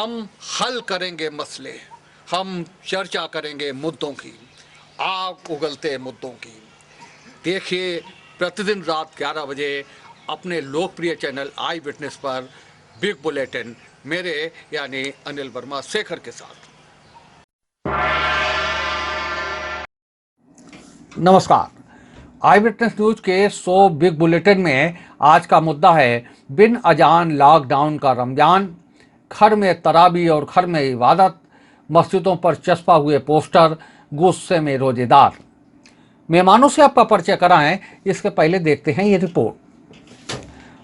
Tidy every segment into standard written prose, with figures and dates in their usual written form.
हम हल करेंगे मसले, हम चर्चा करेंगे मुद्दों की, आग उगलते मुद्दों की। देखिए प्रतिदिन रात 11 बजे अपने लोकप्रिय चैनल आई विटनेस पर बिग बुलेटिन, मेरे यानी अनिल वर्मा शेखर के साथ। नमस्कार, आई विटनेस न्यूज के 100 बिग बुलेटिन में आज का मुद्दा है बिन अजान लॉकडाउन का रमजान, घर में तराबी और घर में इबादत, मस्जिदों पर चस्पा हुए पोस्टर, गुस्से में रोजेदार। मेहमानों से आपका परिचय कराएं, इसके पहले देखते हैं ये रिपोर्ट।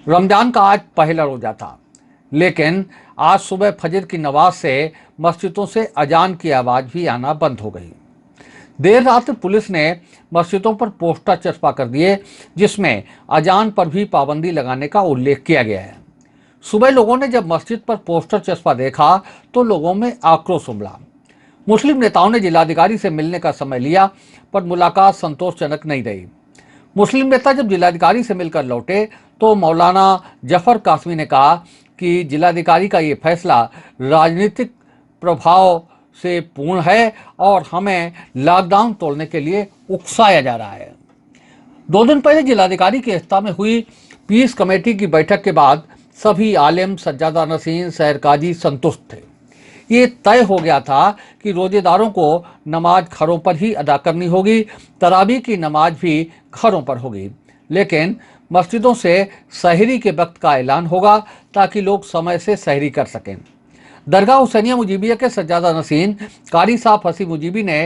रमजान का आज पहला रोजा था, लेकिन आज सुबह फजर की नमाज से मस्जिदों से अजान की आवाज़ भी आना बंद हो गई। देर रात पुलिस ने मस्जिदों पर पोस्टर चस्पा कर दिए, जिसमें अजान पर भी पाबंदी लगाने का उल्लेख किया गया है। सुबह लोगों ने जब मस्जिद पर पोस्टर चस्पा देखा तो लोगों में आक्रोश उमड़ा। मुस्लिम नेताओं ने जिलाधिकारी से मिलने का समय लिया, पर मुलाकात संतोषजनक नहीं रही। मुस्लिम नेता जब जिलाधिकारी से मिलकर लौटे तो मौलाना जफर कासमी ने कहा कि जिलाधिकारी का ये फैसला राजनीतिक प्रभाव से पूर्ण है और हमें लॉकडाउन तोड़ने के लिए उकसाया जा रहा है। 2 दिन पहले जिलाधिकारी की अध्यक्षता में हुई पीस कमेटी की बैठक के बाद सभी आलिम, सज्जादा नसीन, शहर काजी संतुष्ट थे। ये तय हो गया था कि रोजेदारों को नमाज घरों पर ही अदा करनी होगी, तरावी की नमाज भी घरों पर होगी, लेकिन मस्जिदों से सहरी के वक्त का ऐलान होगा ताकि लोग समय से सहरी कर सकें। दरगाह हुसैनिया मुजीबिया के सज्जादा नसीन कारी साहब हसी मुजीबी ने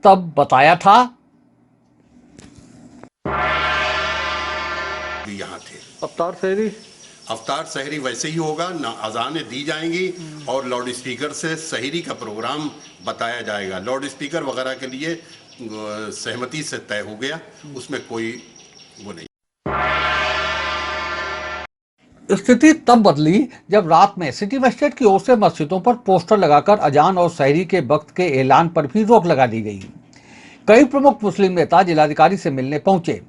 तब बताया था, यहाँ थे अफ्तार सहरी वैसे ही होगा ना, अजानें दी जाएंगी और लाउड स्पीकर से सहरी का प्रोग्राम बताया जाएगा। लाउड स्पीकर वगैरह के लिए सहमति से तय हो गया, उसमें कोई वो नहीं। स्थिति तब बदली जब रात में सिटी मजिस्ट्रेट की ओर से मस्जिदों पर पोस्टर लगाकर अजान और सहरी के वक्त के ऐलान पर भी रोक लगा दी गई। कई प्रमुख मुस्लिम नेता जिलाधिकारी से मिलने पहुंचे,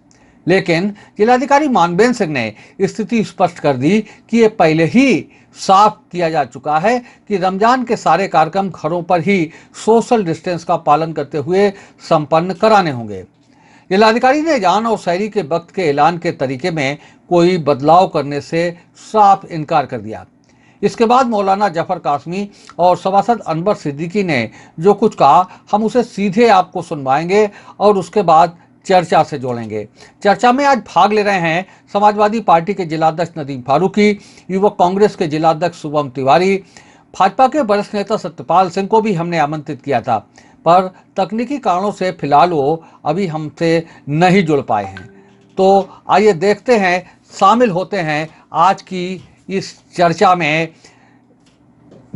लेकिन जिलाधिकारी मानवेंद्र सिंह ने स्थिति स्पष्ट कर दी कि ये पहले ही साफ किया जा चुका है कि रमजान के सारे कार्यक्रम घरों पर ही सोशल डिस्टेंस का पालन करते हुए संपन्न कराने होंगे। जिलाधिकारी ने अजान और सहरी के वक्त के ऐलान के तरीके में कोई बदलाव करने से साफ इनकार कर दिया। इसके बाद मौलाना जफर कासमी और सभासद अनवर सिद्दीकी ने जो कुछ कहा, हम उसे सीधे आपको सुनवाएंगे और उसके बाद चर्चा से जोड़ेंगे। चर्चा में आज भाग ले रहे हैं समाजवादी पार्टी के जिलाध्यक्ष नदीम फारूकी, युवक कांग्रेस के जिलाध्यक्ष शुभम तिवारी, भाजपा के वरिष्ठ नेता सत्यपाल सिंह को भी हमने आमंत्रित किया था, पर तकनीकी कारणों से फिलहाल वो अभी हमसे नहीं जुड़ पाए हैं। तो आइए देखते हैं, शामिल होते हैं आज की इस चर्चा में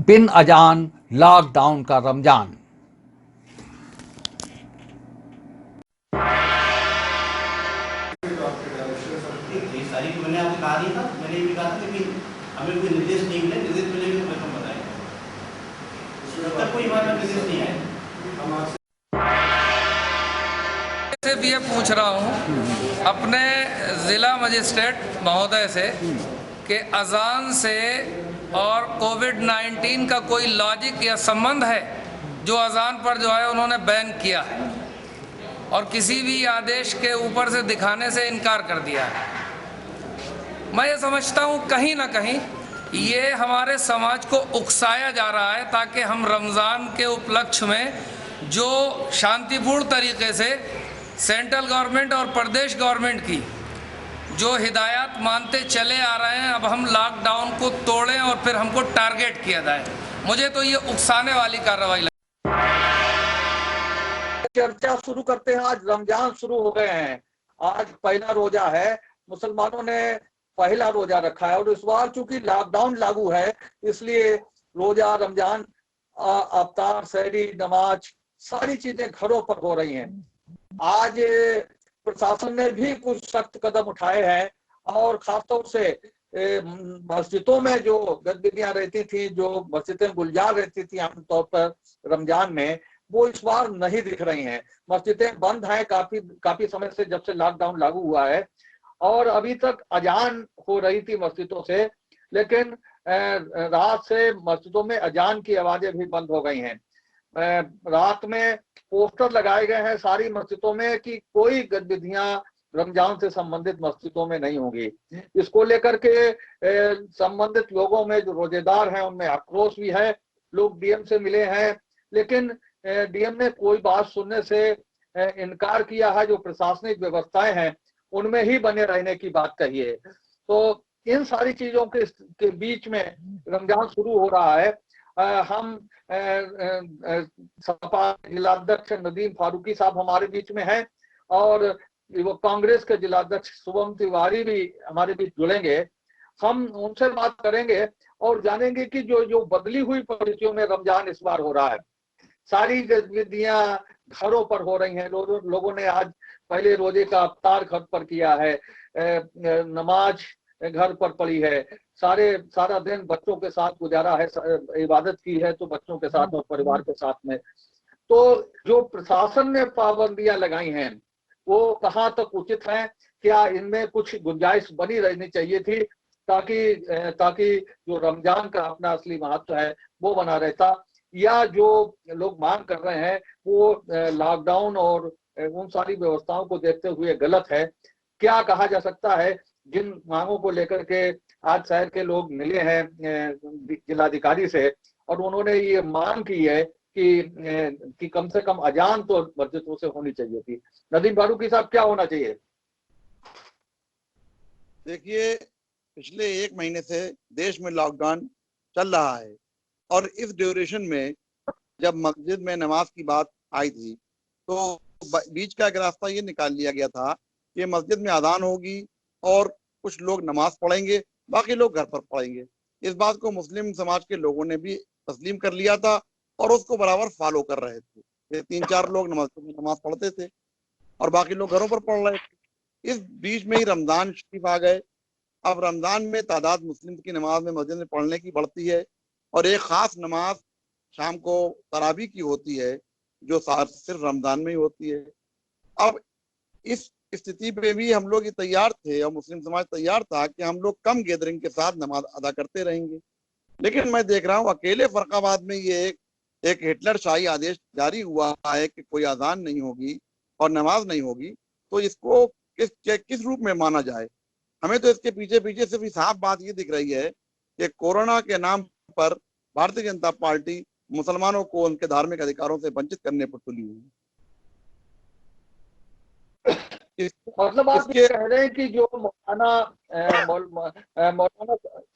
बिन अजान लॉकडाउन का रमजान। मैंने आपको कहा नहीं था, मैंने भी कहा था, लेकिन हमें कोई निर्देश नहीं मिले, निर्देश मिलेंगे तो हम बताएंगे। जब तक कोई हमारा निर्देश नहीं आए हम से भी ये पूछ रहा हूँ अपने ज़िला मजिस्ट्रेट महोदय से कि अजान से और कोविड-19 का कोई लॉजिक या संबंध है जो अजान पर जो है उन्होंने बैन किया है और किसी भी आदेश के ऊपर से दिखाने से इनकार कर दिया है। मैं ये समझता हूँ कहीं ना कहीं ये हमारे समाज को उकसाया जा रहा है ताकि हम रमज़ान के उपलक्ष्य में जो शांतिपूर्ण तरीके से सेंट्रल गवर्नमेंट और प्रदेश गवर्नमेंट की जो हिदायत मानते चले आ रहे हैं, अब हम लॉकडाउन को तोड़ें और फिर हमको टारगेट किया जाए। मुझे तो ये उकसाने वाली कार्रवाई लगी। चर्चा शुरू करते हैं। आज रमजान शुरू हो गए हैं, आज पहला रोजा है, मुसलमानों ने पहला रोजा रखा है और इस बार चूंकि लॉकडाउन लागू है इसलिए रोजा, रमजान, अफ्तार, सहरी, नमाज सारी चीजें घरों पर हो रही हैं। आज प्रशासन ने भी कुछ सख्त कदम उठाए हैं और खासतौर से मस्जिदों में जो गतिविधियां रहती थी, जो मस्जिदें गुलजार रहती थी आमतौर पर रमजान में, वो इस बार नहीं दिख रही हैं। मस्जिदें बंद हैं काफी समय से, जब से लॉकडाउन लागू हुआ है, और अभी तक अजान हो रही थी मस्जिदों से, लेकिन रात से मस्जिदों में अजान की आवाजें भी बंद हो गई हैं। रात में पोस्टर लगाए गए हैं सारी मस्जिदों में कि कोई गतिविधियां रमजान से संबंधित मस्जिदों में नहीं होंगी। इसको लेकर के संबंधित लोगों में जो रोजेदार हैं उनमें आक्रोश भी है। लोग डीएम से मिले हैं, लेकिन डीएम ने कोई बात सुनने से इनकार किया है। जो प्रशासनिक व्यवस्थाएं हैं उनमें ही बने रहने की बात कही है। तो इन सारी चीजों के बीच में रमजान शुरू हो रहा है। हम सपा जिलाध्यक्ष नदीम फारूकी साहब हमारे बीच में हैं और वो कांग्रेस के जिलाध्यक्ष शुभम तिवारी भी हमारे बीच जुड़ेंगे। हम उनसे बात करेंगे और जानेंगे कि जो बदली हुई परिस्थितियों में रमजान इस बार हो रहा है, सारी गतिविधियां घरों पर हो रही हैं। लोगों ने आज पहले रोजे का अफ्तार घर पर किया है, नमाज घर पर पढ़ी है, सारा दिन बच्चों के साथ गुजारा है, इबादत की है तो बच्चों के साथ और परिवार के साथ में। तो जो प्रशासन ने पाबंदियां लगाई हैं वो कहाँ तक उचित हैं? क्या इनमें कुछ गुंजाइश बनी रहनी चाहिए थी ताकि जो रमजान का अपना असली महत्व है वो बना रहता, या जो लोग मांग कर रहे हैं वो लॉकडाउन और उन सारी व्यवस्थाओं को देखते हुए गलत है? क्या कहा जा सकता है? जिन मांगों को लेकर के आज शहर के लोग मिले हैं जिलाधिकारी से और उन्होंने ये मांग की है कि कम से कम अजान तो मस्जिदों से होनी चाहिए थी। नदीम फारूकी साहब, क्या होना चाहिए? देखिए, पिछले 1 महीने से देश में लॉकडाउन चल रहा है और इस ड्यूरेशन में जब मस्जिद में नमाज की बात आई थी तो बीच का एक रास्ता ये निकाल लिया गया था कि मस्जिद में अजान होगी और कुछ लोग नमाज पढ़ेंगे, बाकी लोग घर पर पढ़ेंगे। इस बात को मुस्लिम समाज के लोगों ने भी तस्लीम कर लिया था और उसको बराबर फॉलो कर रहे थे। ये 3-4 लोग नमाज पढ़ते थे और बाकी लोग घरों पर पढ़ रहे थे। इस बीच में ही रमजान शरीफ आ गए। अब रमजान में तादाद मुस्लिम की नमाज में मस्जिद में पढ़ने की बढ़ती है और एक खास नमाज शाम को तरावी की होती है जो सिर्फ रमजान में ही होती है। अब इस स्थिति पे भी हम लोग ये तैयार थे और मुस्लिम समाज तैयार था कि हम लोग कम गैदरिंग के साथ नमाज अदा करते रहेंगे, लेकिन मैं देख रहा हूँ अकेले फरकाबाद में ये एक हिटलर शाही आदेश जारी हुआ है कि कोई अजान नहीं होगी और नमाज नहीं होगी। तो इसको किस रूप में माना जाए? हमें तो इसके पीछे सिर्फ साफ बात ये दिख रही है कि कोरोना के नाम पर भारतीय जनता पार्टी मुसलमानों को उनके धार्मिक अधिकारों से वंचित करने पर तुली हुई है। मतलब आप ये कह रहे हैं कि जो मौलाना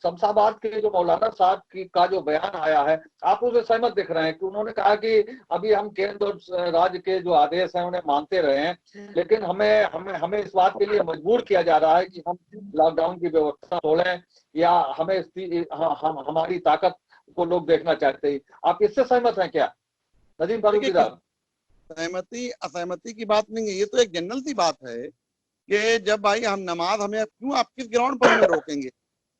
शमशाबाद के जो मौलाना साहब का जो बयान आया है, आप उससे सहमत दिख रहे हैं कि उन्होंने कहा कि अभी हम केंद्र और राज्य के जो आदेश हैं उन्हें मानते रहे हैं, लेकिन हमें इस बात के लिए मजबूर किया जा रहा है कि हम लॉकडाउन की व्यवस्था खोलें या हमारी ताकत को लोग देखना चाहते हैं। आप इससे सहमत हैं क्या नदीम फारूकी साहब? सहमति असहमति की बात नहीं है, ये तो एक जनरल सी बात है कि जब भाई हम नमाज, हमें क्यों आप किस ग्राउंड पर हमें रोकेंगे?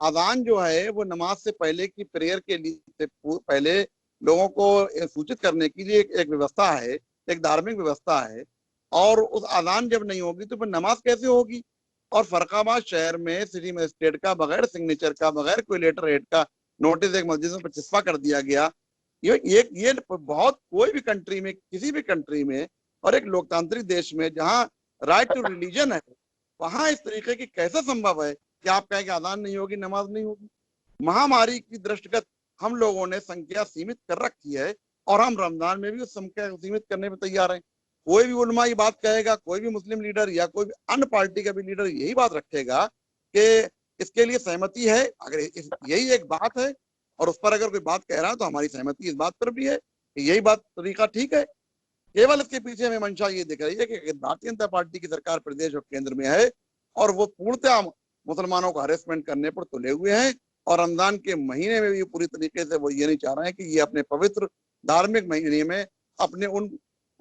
अजान जो है वो नमाज से पहले की प्रेयर के लिए पहले लोगों को सूचित करने के लिए एक व्यवस्था है, एक धार्मिक व्यवस्था है, और उस अजान जब नहीं होगी तो फिर नमाज कैसे होगी? और फरकाबाद शहर में सिटी मजिस्ट्रेट का बगैर सिग्नेचर का, बगैर कोई लेटर हेड का नोटिस एक मस्जिद में चिपका कर दिया गया। ये बहुत कोई भी कंट्री में, किसी भी कंट्री में और एक लोकतांत्रिक देश में जहां राइट टू रिलीजन है, वहां इस तरीके की कैसे संभव है कि आप कहें कि अजान नहीं होगी, नमाज नहीं होगी? महामारी की दृष्टिगत हम लोगों ने संख्या सीमित कर रखी है और हम रमजान में भी उस संख्या को सीमित करने में तैयार हैं। कोई भी उलमा ये बात कहेगा, कोई भी मुस्लिम लीडर या कोई भी अन्य पार्टी का भी लीडर यही बात रखेगा कि इसके लिए सहमति है। अगर यही एक बात है और उस पर अगर कोई बात कह रहा है तो हमारी सहमति इस बात पर भी है कि यही बात तरीका ठीक है। केवल इसके पीछे हमें मंशा ये दिख रही है कि भारतीय जनता पार्टी की सरकार प्रदेश और केंद्र में है और वो पूर्णतः मुसलमानों को हरेसमेंट करने पर तुले हुए हैं और रमजान के महीने में भी पूरी तरीके से वो ये नहीं चाह रहे हैं कि ये अपने पवित्र धार्मिक महीने में अपने उन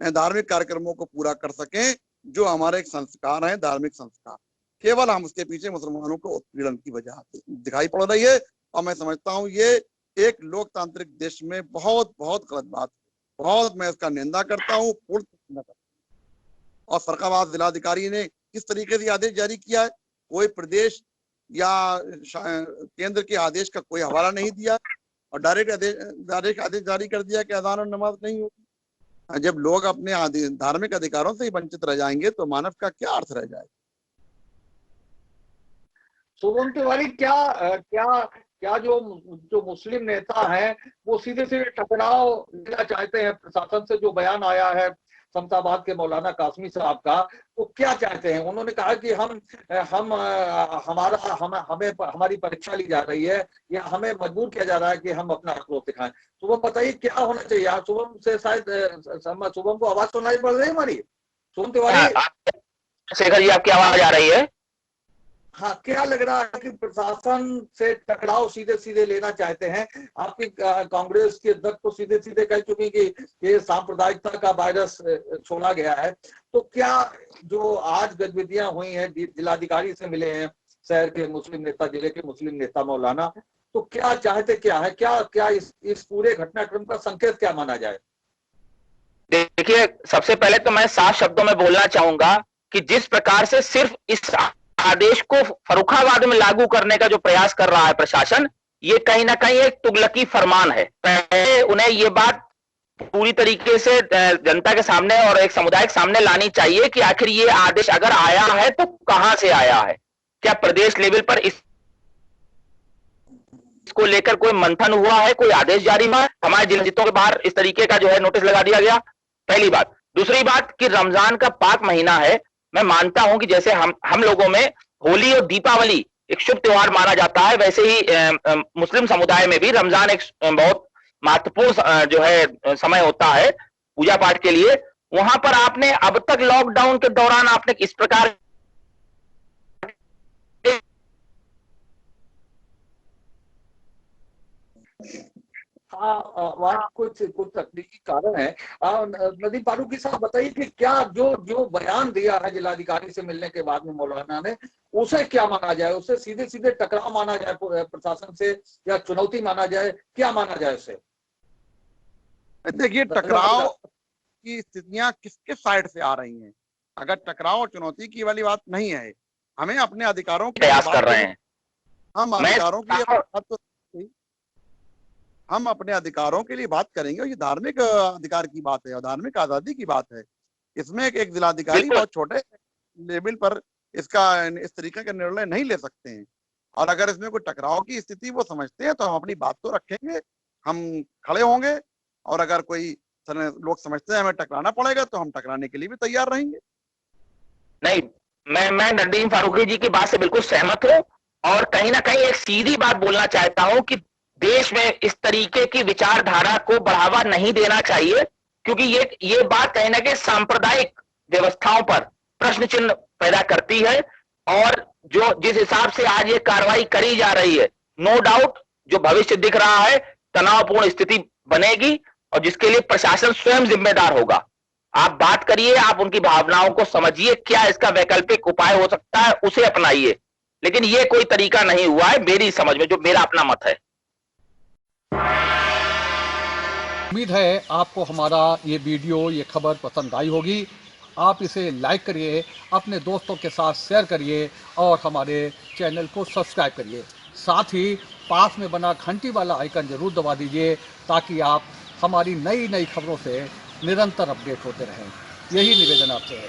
धार्मिक कार्यक्रमों को पूरा कर सकें जो हमारे एक संस्कार हैं, धार्मिक संस्कार। केवल हम उसके पीछे मुसलमानों को उत्पीड़न की वजह दिखाई पड़ रही है और मैं समझता हूँ ये एक लोकतांत्रिक देश में बहुत बहुत गलत बात है। बहुत मैं इसका निंदा करता हूँ, पूर्ण निंदा करता हूँ। और फरकाबाद जिलाधिकारी ने किस तरीके से आदेश जारी किया है? कोई प्रदेश या केंद्र के आदेश का कोई हवाला नहीं दिया और डायरेक्ट आदेश जारी कर दिया कि अजान और नमाज नहीं होगी। जब लोग अपने धार्मिक अधिकारों से ही वंचित रह जाएंगे तो मानव का क्या अर्थ रह जाएगा। शुभम तिवारी, क्या जो मुस्लिम नेता हैं वो सीधे सीधे टकराव लेना चाहते हैं प्रशासन से? जो बयान आया है शमशाबाद के मौलाना कासमी साहब का, वो क्या चाहते हैं? उन्होंने कहा कि हमारी परीक्षा ली जा रही है या हमें मजबूर किया जा रहा है कि हम अपना आक्रोश दिखाएं। शुभम बताइए क्या होना चाहिए? आप शुभम से शायद शुभम को आवाज सुनाई पड़ रही है हमारी? शुभम तिवारी, शेखर जी आपकी आवाज आ रही है? हाँ, क्या लग रहा है कि प्रशासन से टकराव सीधे सीधे लेना चाहते हैं? आपकी कांग्रेस के अध्यक्ष तो सीधे सीधे कह चुकी कि ये सांप्रदायिकता का वायरस छोड़ा गया है। तो क्या जो आज गतिविधियां हुई हैं, जिलाधिकारी से मिले हैं शहर के मुस्लिम नेता, जिले के मुस्लिम नेता मौलाना, तो क्या चाहते क्या है? क्या इस पूरे घटनाक्रम का संकेत क्या माना जाए? देखिए, सबसे पहले तो मैं साफ शब्दों में बोलना चाहूंगा कि जिस प्रकार से सिर्फ इस आदेश को फर्रुखाबाद में लागू करने का जो प्रयास कर रहा है प्रशासन, ये कहीं ना कहीं एक तुगलकी फरमान है। पहले उन्हें ये बात पूरी तरीके से जनता के सामने और एक समुदाय के सामने लानी चाहिए कि आखिर ये आदेश अगर आया है तो कहां से आया है। क्या प्रदेश लेवल पर इसको लेकर कोई मंथन हुआ है, कोई आदेश जारी हुआ है? हमारे जिला मस्जिदों के बाहर इस तरीके का जो है नोटिस लगा दिया गया, पहली बात। दूसरी बात कि रमजान का पाक महीना है, मैं मानता हूं कि जैसे हम लोगों में होली और दीपावली एक शुभ त्योहार माना जाता है, वैसे ही मुस्लिम समुदाय में भी रमजान एक बहुत महत्वपूर्ण जो है समय होता है पूजा पाठ के लिए। वहां पर आपने अब तक लॉकडाउन के दौरान आपने इस प्रकार हाँ, वहाँ कुछ तकनीकी कारण है। नदीम फारूकी साहब बताइए कि क्या जो बयान दिया है जिलाधिकारी से मिलने के बाद में मौलाना ने, उसे क्या माना जाए? उसे सीधे सीधे टकराव माना जाए प्रशासन से या चुनौती माना जाए? क्या माना जाए उसे? देखिए, टकराव की स्थितियां किसके साइड से आ रही हैं? अगर टकराव और चुनौती की वाली बात नहीं है, हमें अपने अधिकारों की प्रयास कर रहे हैं। हम अधिकारों के लिए हम अपने अधिकारों के लिए बात करेंगे और ये धार्मिक अधिकार की बात है और धार्मिक आजादी की बात है। इसमें एक जिलाधिकारी बहुत छोटे लेवल पर इस तरीके का निर्णय नहीं ले सकते हैं। और अगर इसमें कोई टकराव की स्थिति वो समझते हैं तो हम अपनी बात तो रखेंगे, हम खड़े होंगे। और अगर कोई लोग समझते हैं हमें टकराना पड़ेगा तो हम टकराने के लिए भी तैयार रहेंगे। नहीं, मैं नदीम फारूकी जी की बात से बिल्कुल सहमत हूं और कहीं ना कहीं एक सीधी बात बोलना चाहता हूं कि देश में इस तरीके की विचारधारा को बढ़ावा नहीं देना चाहिए, क्योंकि ये बात कहीं ना कहीं सांप्रदायिक व्यवस्थाओं पर प्रश्न चिन्ह पैदा करती है। और जो जिस हिसाब से आज ये कार्रवाई करी जा रही है, नो डाउट जो भविष्य दिख रहा है तनावपूर्ण स्थिति बनेगी और जिसके लिए प्रशासन स्वयं जिम्मेदार होगा। आप बात करिए, आप उनकी भावनाओं को समझिए, क्या इसका वैकल्पिक उपाय हो सकता है उसे अपनाइए, लेकिन ये कोई तरीका नहीं हुआ है मेरी समझ में, जो मेरा अपना मत है। उम्मीद है आपको हमारा ये वीडियो, ये खबर पसंद आई होगी। आप इसे लाइक करिए, अपने दोस्तों के साथ शेयर करिए और हमारे चैनल को सब्सक्राइब करिए। साथ ही पास में बना घंटी वाला आइकन जरूर दबा दीजिए ताकि आप हमारी नई खबरों से निरंतर अपडेट होते रहें। यही निवेदन आपसे है।